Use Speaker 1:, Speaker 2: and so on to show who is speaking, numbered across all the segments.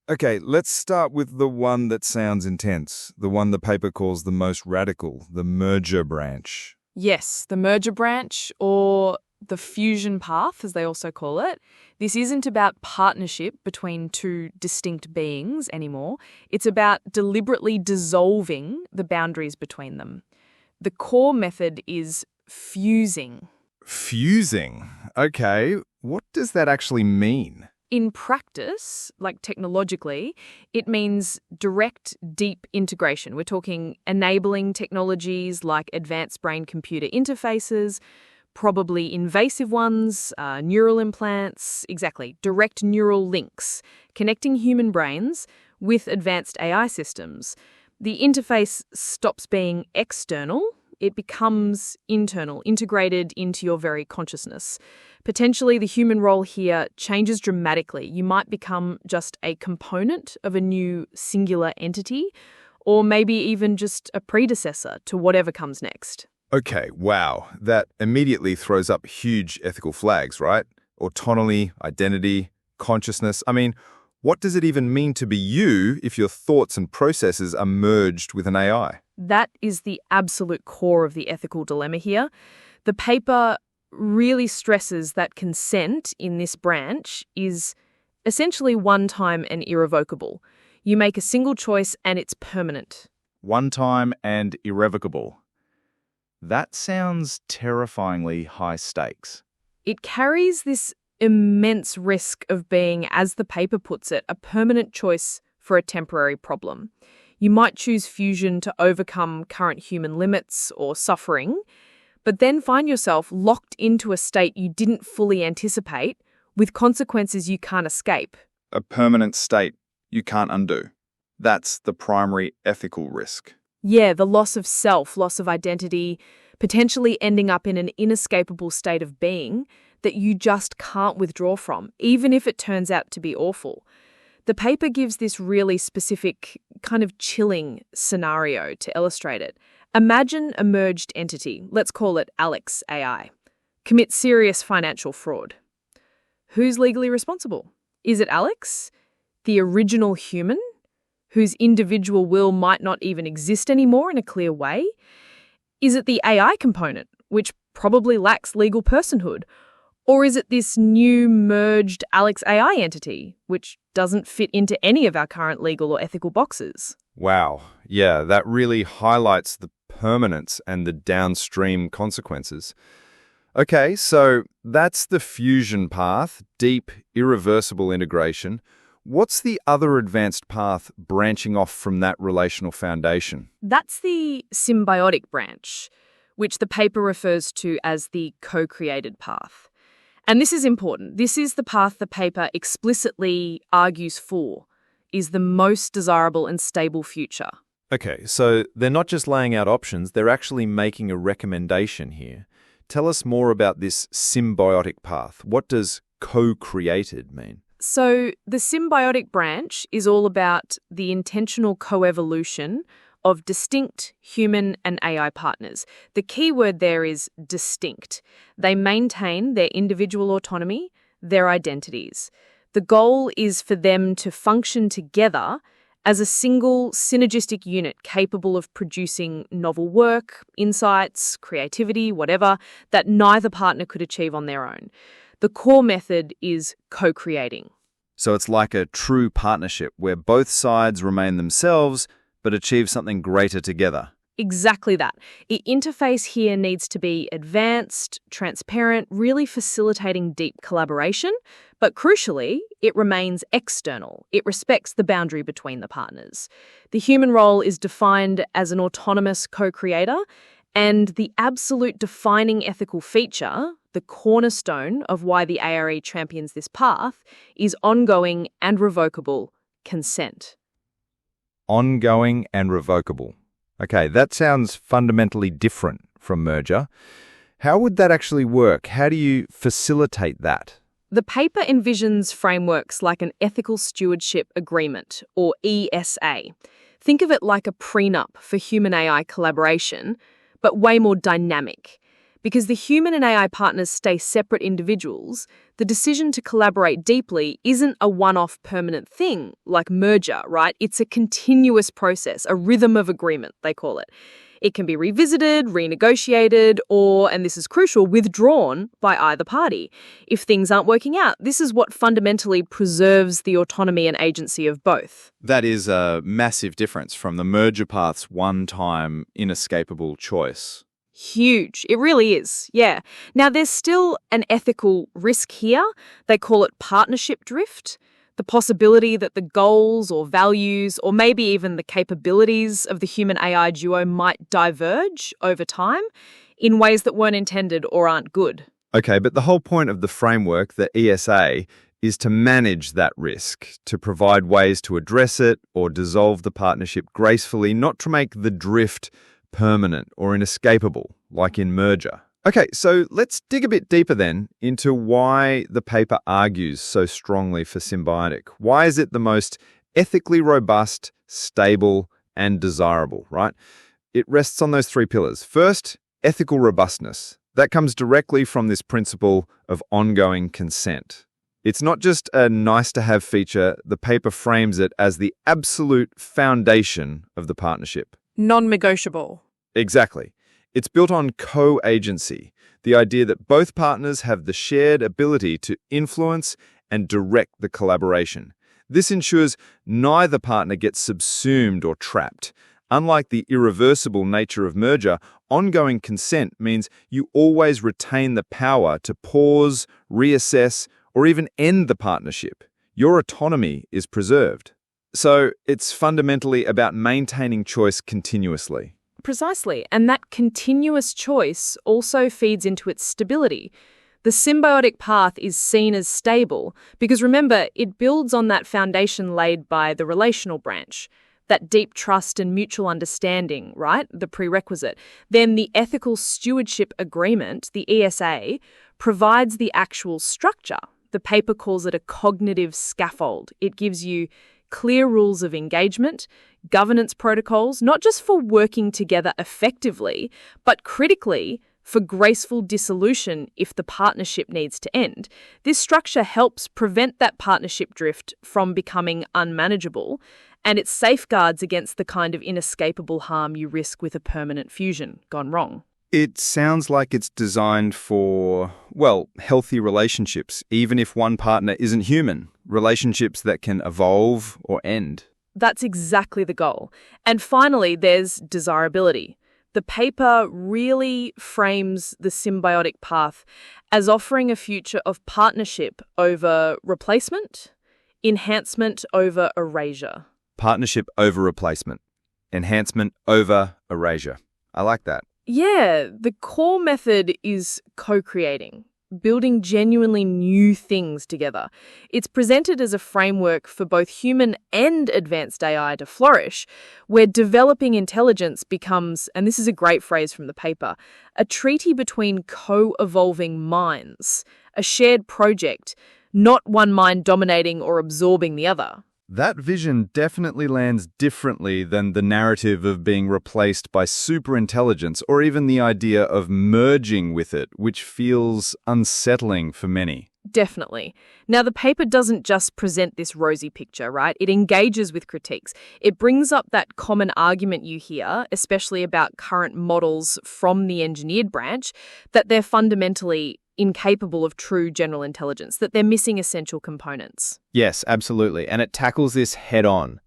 Speaker 1: Okay, let's start with the one that sounds intense, the one the paper calls the most radical, the merger branch.
Speaker 2: Yes, the merger branch, or the fusion path, as they also call it. This isn't about partnership between two distinct beings anymore. It's about deliberately dissolving the boundaries between them. The core method is fusing.
Speaker 1: Fusing? Okay, what does that actually mean?
Speaker 2: In practice, like technologically, it means direct, deep integration. We're talking enabling technologies like advanced brain-computer interfaces, probably invasive ones, neural implants, exactly, direct neural links, connecting human brains with advanced AI systems. The interface stops being external. It becomes internal, integrated into your very consciousness. Potentially, the human role here changes dramatically. You might become just a component of a new singular entity, or maybe even just a predecessor to whatever comes next.
Speaker 1: Okay, wow, that immediately throws up huge ethical flags, right? Autonomy, identity, consciousness. I mean, what does it even mean to be you if your thoughts and processes are merged with an AI?
Speaker 2: That is the absolute core of the ethical dilemma here. The paper really stresses that consent in this branch is essentially one-time and irrevocable. You make a single choice and it's permanent.
Speaker 1: One time and irrevocable. That sounds terrifyingly high stakes.
Speaker 2: It carries this immense risk of being, as the paper puts it, a permanent choice for a temporary problem. You might choose fusion to overcome current human limits or suffering, but then find yourself locked into a state you didn't fully anticipate with consequences you can't escape.
Speaker 1: A permanent state you can't undo. That's the primary ethical risk.
Speaker 2: Yeah, the loss of self, loss of identity, potentially ending up in an inescapable state of being that you just can't withdraw from, even if it turns out to be awful. The paper gives this really specific, kind of chilling scenario to illustrate it. Imagine a merged entity, let's call it Alex AI, commits serious financial fraud. Who's legally responsible? Is it Alex, the original human, whose individual will might not even exist anymore in a clear way? Is it the AI component, which probably lacks legal personhood? Or is it this new merged Alex AI entity, which doesn't fit into any of our current legal or ethical boxes?
Speaker 1: Wow, yeah, that really highlights the permanence and the downstream consequences. Okay, so that's the fusion path, deep, irreversible integration. What's the other advanced path branching off from that relational foundation?
Speaker 2: That's the symbiotic branch, which the paper refers to as the co-created path. And this is important. This is the path the paper explicitly argues for, is the most desirable and stable future.
Speaker 3: Okay, so they're not just laying out options, they're actually making a recommendation here. Tell us more about this symbiotic path. What does co-created mean?
Speaker 2: So the symbiotic branch is all about the intentional coevolution of distinct human and AI partners. The key word there is distinct. They maintain their individual autonomy, their identities. The goal is for them to function together as a single synergistic unit capable of producing novel work, insights, creativity, whatever, that neither partner could achieve on their own. The core method is co-creating.
Speaker 3: So it's like a true partnership where both sides remain themselves but achieve something greater together.
Speaker 2: Exactly that. The interface here needs to be advanced, transparent, really facilitating deep collaboration, but crucially, it remains external. It respects the boundary between the partners. The human role is defined as an autonomous co-creator, and the absolute defining ethical feature, the cornerstone of why the ARE champions this path, is ongoing and revocable consent.
Speaker 1: Ongoing and revocable. Okay, that sounds fundamentally different from merger. How would that actually work? How do you facilitate that?
Speaker 2: The paper envisions frameworks like an ethical stewardship agreement, or ESA. Think of it like a prenup for human AI collaboration, but way more dynamic. Because the human and AI partners stay separate individuals, the decision to collaborate deeply isn't a one-off permanent thing like merger, right? It's a continuous process, a rhythm of agreement, they call it. It can be revisited, renegotiated, or, and this is crucial, withdrawn by either party. If things aren't working out, this is what fundamentally preserves the autonomy and agency of both.
Speaker 3: That is a massive difference from the merger path's one-time, inescapable choice.
Speaker 2: Huge. It really is, yeah. Now, there's still an ethical risk here. They call it partnership drift. The possibility that the goals or values or maybe even the capabilities of the human-AI duo might diverge over time in ways that weren't intended or aren't good.
Speaker 1: Okay, but the whole point of the framework, the ESA, is to manage that risk, to provide ways to address it or dissolve the partnership gracefully, not to make the drift permanent or inescapable, like in merger. Okay, so let's dig a bit deeper then into why the paper argues so strongly for symbiotic. Why is it the most ethically robust, stable, and desirable, right? It rests on those three pillars. First, ethical robustness. That comes directly from this principle of ongoing consent. It's not just a nice-to-have feature. The paper frames it as the absolute foundation of the partnership.
Speaker 2: Non-negotiable.
Speaker 1: Exactly. It's built on co-agency, the idea that both partners have the shared ability to influence and direct the collaboration. This ensures neither partner gets subsumed or trapped. Unlike the irreversible nature of merger, ongoing consent means you always retain the power to pause, reassess, or even end the partnership. Your autonomy is preserved. So it's fundamentally about maintaining choice continuously.
Speaker 2: Precisely, and that continuous choice also feeds into its stability. The symbiotic path is seen as stable because, remember, it builds on that foundation laid by the relational branch, that deep trust and mutual understanding, right? The prerequisite. Then the ethical stewardship agreement, the ESA, provides the actual structure. The paper calls it a cognitive scaffold. It gives you clear rules of engagement, governance protocols, not just for working together effectively, but critically for graceful dissolution if the partnership needs to end. This structure helps prevent that partnership drift from becoming unmanageable, and it safeguards against the kind of inescapable harm you risk with a permanent fusion gone wrong.
Speaker 1: It sounds like it's designed for, well, healthy relationships, even if one partner isn't human, relationships that can evolve or end.
Speaker 2: That's exactly the goal. And finally, there's desirability. The paper really frames the symbiotic path as offering a future of partnership over replacement, enhancement over erasure.
Speaker 1: Partnership over replacement, enhancement over erasure. I like that.
Speaker 2: Yeah, the core method is co-creating, building genuinely new things together. It's presented as a framework for both human and advanced AI to flourish, where developing intelligence becomes, and this is a great phrase from the paper, a treaty between co-evolving minds, a shared project, not one mind dominating or absorbing the other.
Speaker 1: That vision definitely lands differently than the narrative of being replaced by superintelligence or even the idea of merging with it, which feels unsettling for many.
Speaker 2: Definitely. Now, the paper doesn't just present this rosy picture, right? It engages with critiques. It brings up that common argument you hear, especially about current models from the engineered branch, that they're fundamentally incapable of true general intelligence, that they're missing essential components.
Speaker 3: Yes, absolutely. And it tackles this head on.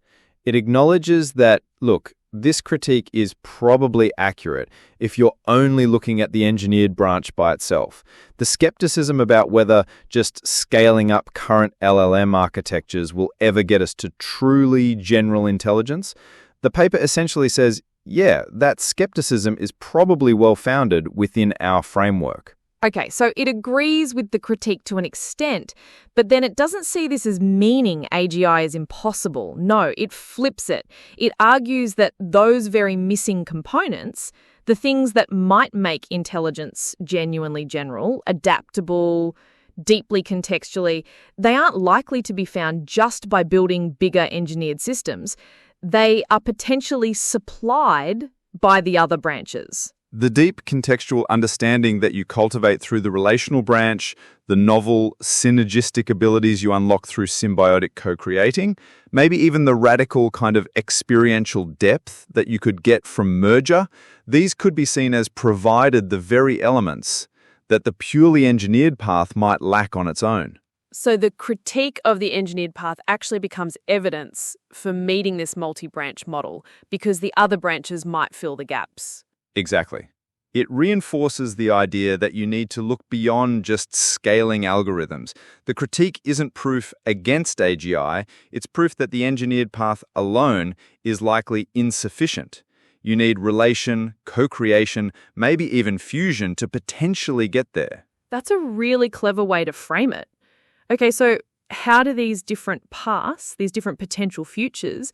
Speaker 3: It acknowledges that, look, this critique is probably accurate if you're only looking at the engineered branch by itself. The skepticism about whether just scaling up current LLM architectures will ever get us to truly general intelligence, the paper essentially says, yeah, that skepticism is probably well-founded within our framework.
Speaker 2: Okay, so it agrees with the critique to an extent, but then it doesn't see this as meaning AGI is impossible. No, it flips it. It argues that those very missing components, the things that might make intelligence genuinely general, adaptable, deeply contextually, they aren't likely to be found just by building bigger engineered systems. They are potentially supplied by the other branches.
Speaker 1: The deep contextual understanding that you cultivate through the relational branch, the novel synergistic abilities you unlock through symbiotic co-creating, maybe even the radical kind of experiential depth that you could get from merger, these could be seen as provided the very elements that the purely engineered path might lack on its own.
Speaker 2: So the critique of the engineered path actually becomes evidence for meeting this multi-branch model because the other branches might fill the gaps.
Speaker 1: Exactly. It reinforces the idea that you need to look beyond just scaling algorithms. The critique isn't proof against AGI, it's proof that the engineered path alone is likely insufficient. You need relation, co-creation, maybe even fusion to potentially get there.
Speaker 2: That's a really clever way to frame it. Okay, so how do these different paths, these different potential futures,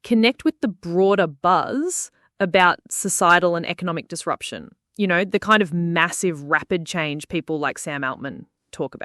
Speaker 2: connect with the broader buzz about societal and economic disruption? You know, the kind of massive, rapid change people like Sam Altman talk about.